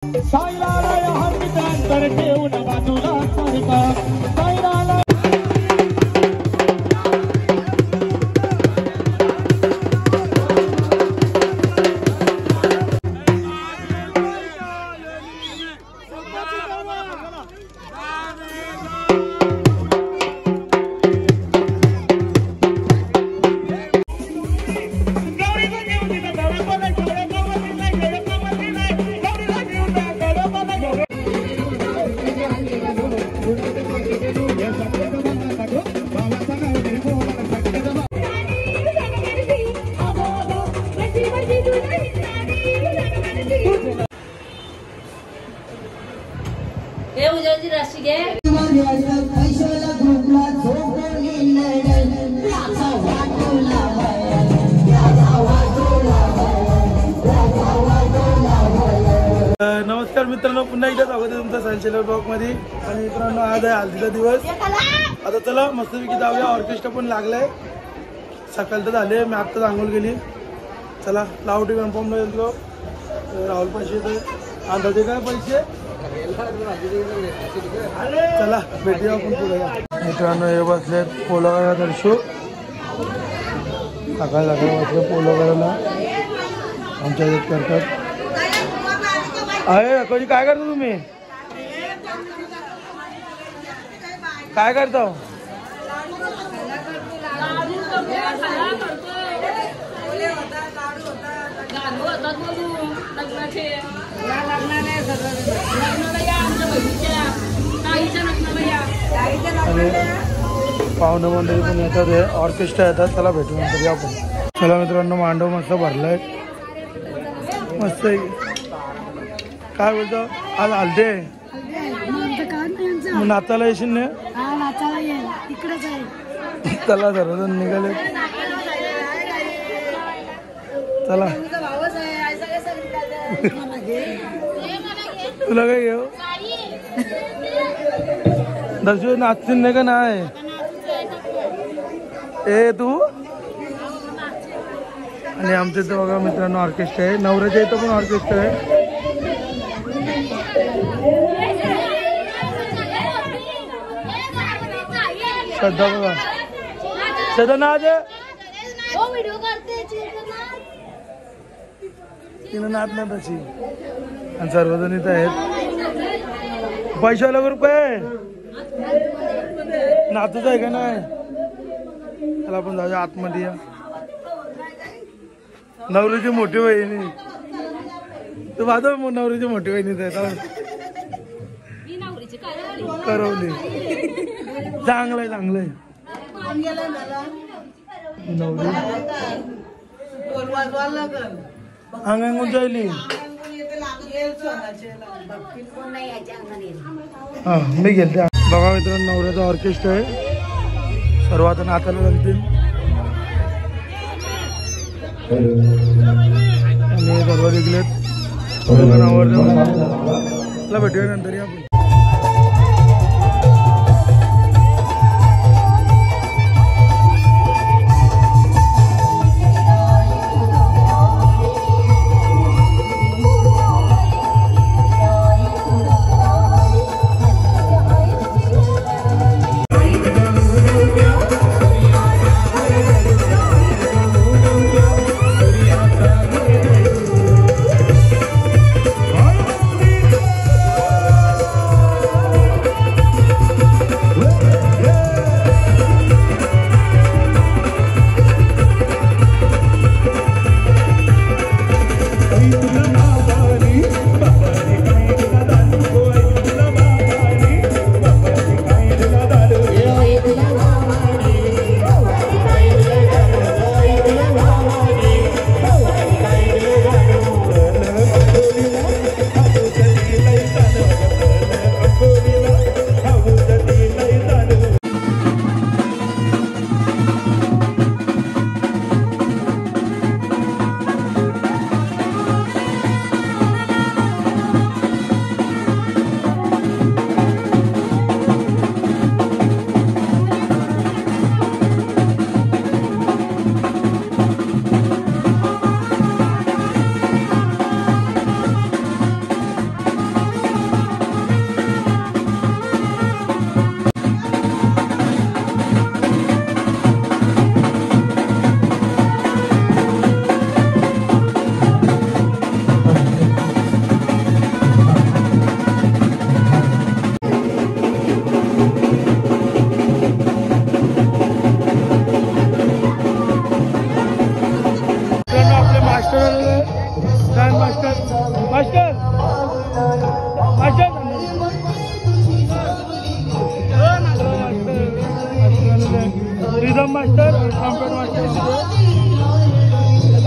साईराला या हरमित्रांतर ठेवून बाजूला सरका साईराला नमस्कार मित्रांनो, पुन्हा एकदा स्वागत आहे तुमचं संचलन ब्लॉग मध्ये। आणि मित्रांनो, आज आहे हल्दीचा दिवस। आता चला मस्तपैकी जाऊया। ऑर्केस्ट्रा पण लागलाय, सकाळ तर झाले, मी आत्ताच आंघोळ केली। चला लावटी कन्फर्म गेलो, राहुल पैसे अंदाजे काय पैसे, चला भेटूया आपण पुढे। मित्रांनो, हे बसले पोलो करायला दर्शू, सकाळ सकाळ बसले पोलो करायला, आमच्या इथे करतात। अरे कधी काय करता तुम्ही, काय करता? पाहुणे मंडळी पण येतात, हे ऑर्केस्ट्रा येतात। चला भेटू नंतर या आपण। चला मित्रांनो, मांडव मस्त भरलाय, मस्त आहे। काय बोलतो, आज हलदे नाचायला येशील ना? चला सर्वजण निघाले, चला। तुला काय घेऊ दर्शू, नाचतील नाही का? नाही ए तू। आणि आमच्या इथं बघा मित्रांनो ऑर्केस्ट्रा आहे, नवऱ्याच्या इथं पण ऑर्केस्ट्रा आहे। श्रद्धा बघा, श्रद्धा नाच तिनं नाच ना तशी। आणि सर्वजण इथं आहेत। पैशाला ग्रुप काय नाचूच आहे का नाही? त्याला आपण जाऊया आतमध्ये। या नवरीची मोठी बहिणी, तू माझा नवरीची मोठी बहिणीच आहे, करवली। चांगलंय चांगलंय, नवरी अंगांगून जायली। हा मी गेलते बघा मित्रांनो, नवऱ्याचा ऑर्केस्ट्रा आहे, सर्व आता नाचायला लागतील। आणि सर्व निघलेत, आवडतं भेटूया नंतर या आपण।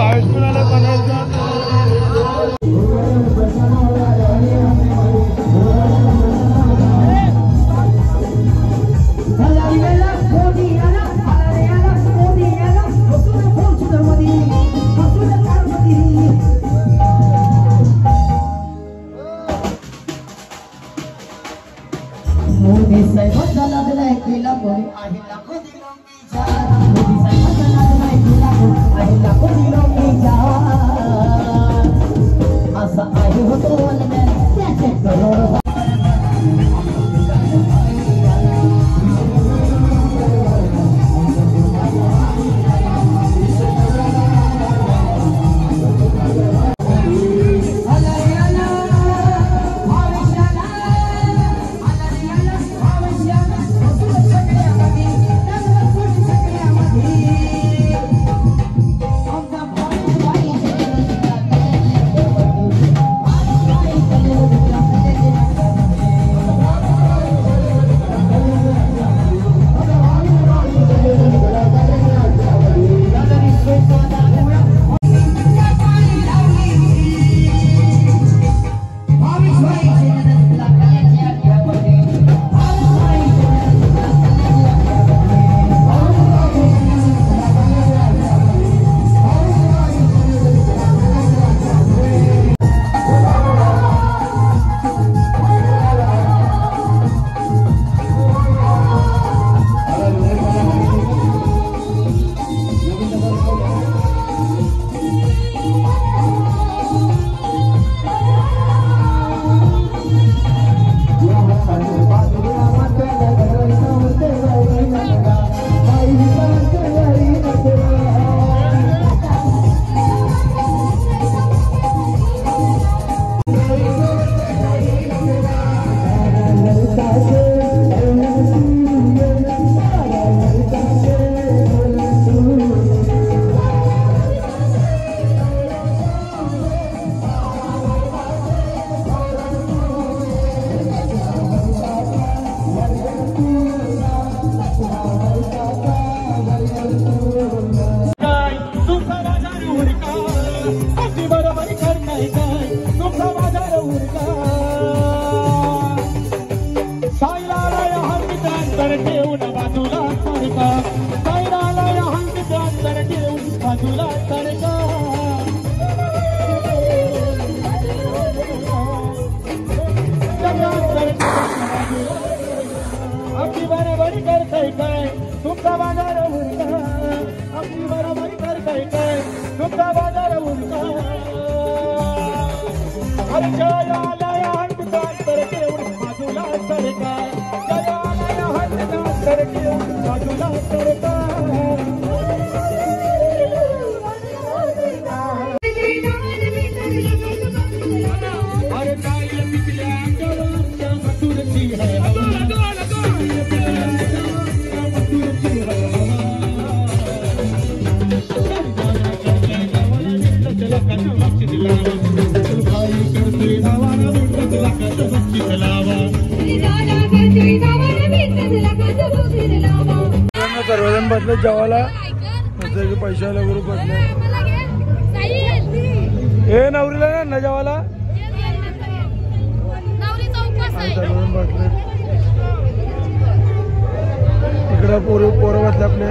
भावेश पण आला पनवेलचा. मोदी साहेबांचा लागलाय केला बोली आहे लाखो दिलोंकीचा. मोदी साहेबांचा लागलाय केला बोली आहे लाखो दिलोंकीचा. असा आहे होतो वनमॅन त्याचे करोड. सर्वजण बसले जेवायला. पैशाला ग्रुप बसले. हे नवरीला ना जेवायला सर्वजण बसले. इकडे पोरं बसले आपले.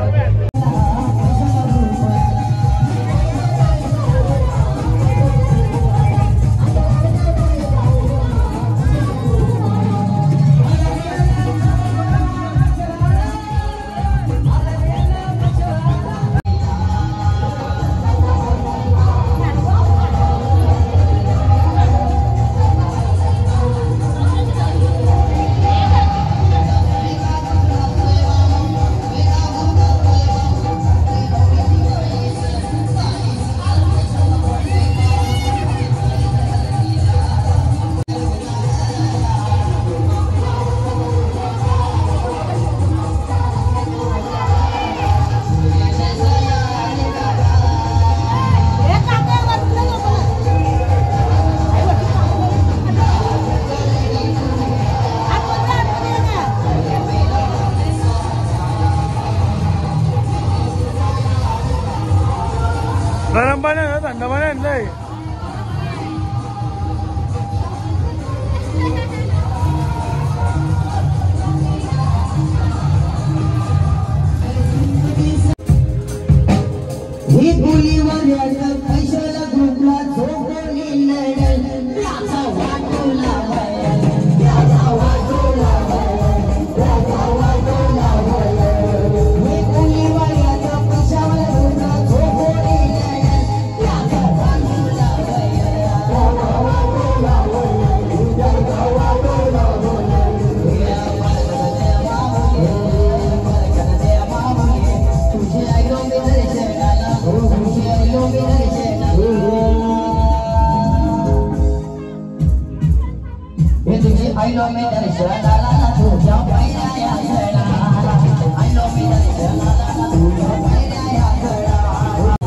तुझी आईलो मी दर्शनाला तुझ्या पहिल्या या गळाला आईलो मी दर्शनाला तुझ्या पहिल्या या गळाला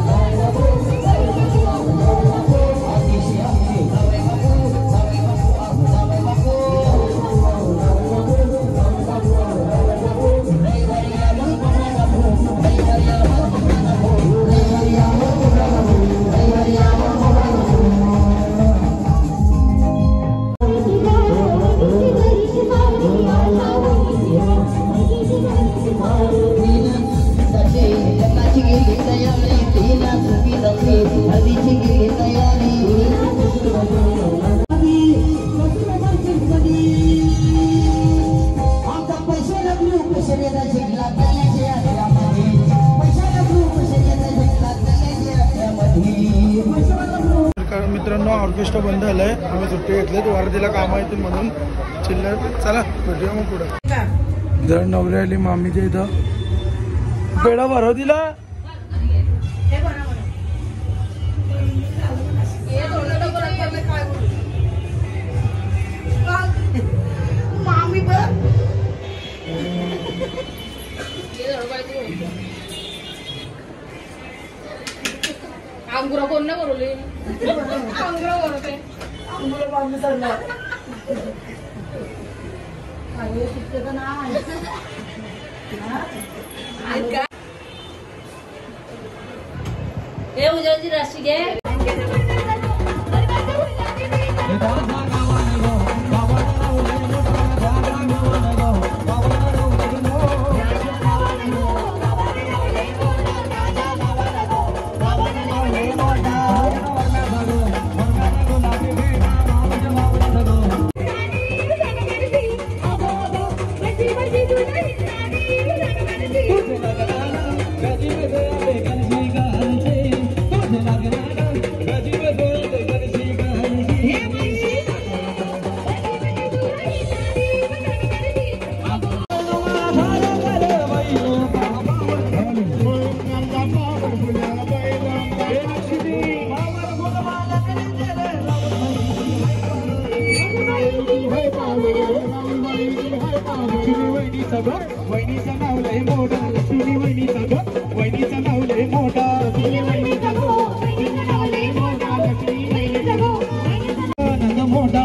मित्रांनो ऑर्केस्ट्रा बंद झालाय आम्ही सुट्टी घेतली वारदीला काम येतील म्हणून चिल्लर चला भेटूया मग पुढे जर नवरी आली मामीच्या इथं पेढा भरव दिला अंगुरा कोण ना बोलवले अंगुरा बोलवते अंगुरा बांधून चालला हे उद्याची राशी घे वहिनीचं नाव लय मोठा लक्ष्मी वहिनीचं ग वहिनीचं नाव लय मोठा नंद मोठा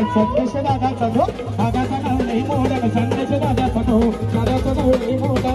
संदेश दादाचा गो दादाचं नाव लय मोठा संदेश दादाचा गो दादाचं नाव लय मोठा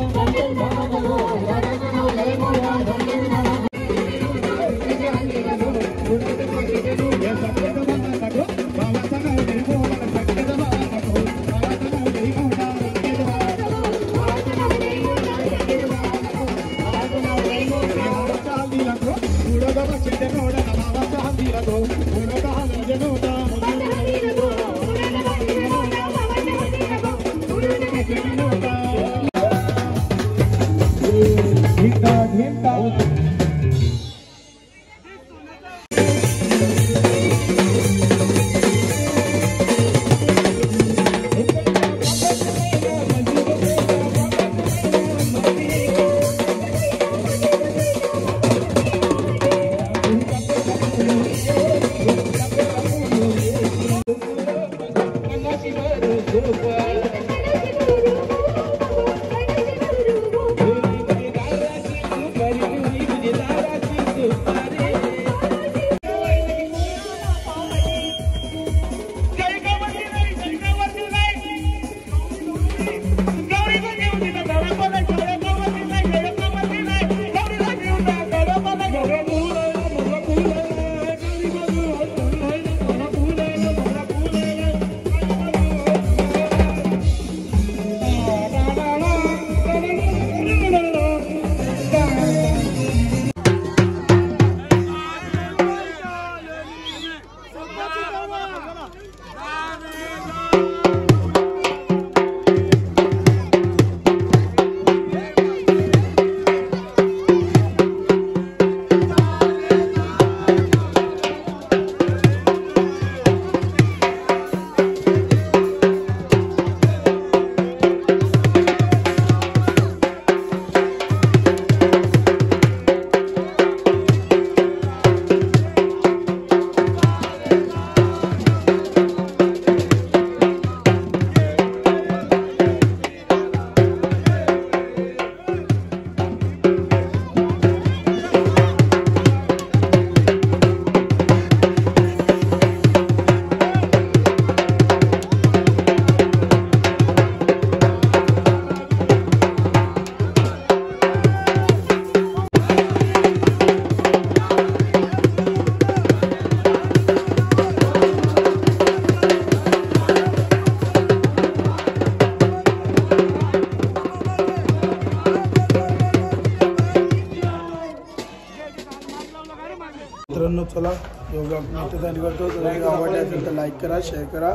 चला यो ब्लॉग मी इथे एंड करतो. जर आवडला असेल तर लाईक करा, शेअर करा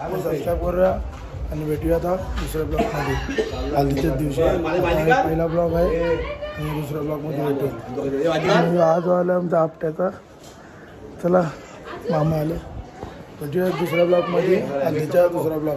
आणि सबस्क्राईब करा आणि भेटूया आता दुसऱ्या ब्लॉगमध्ये हल्दीच्याच दिवशी. पहिला ब्लॉग आहे आणि दुसऱ्या ब्लॉगमध्ये भेटू. आज आला आमचा आपट्याचा. चला मामा आले. भेटूया दुसऱ्या ब्लॉगमध्ये हल्दीच्या दुसरा ब्लॉग.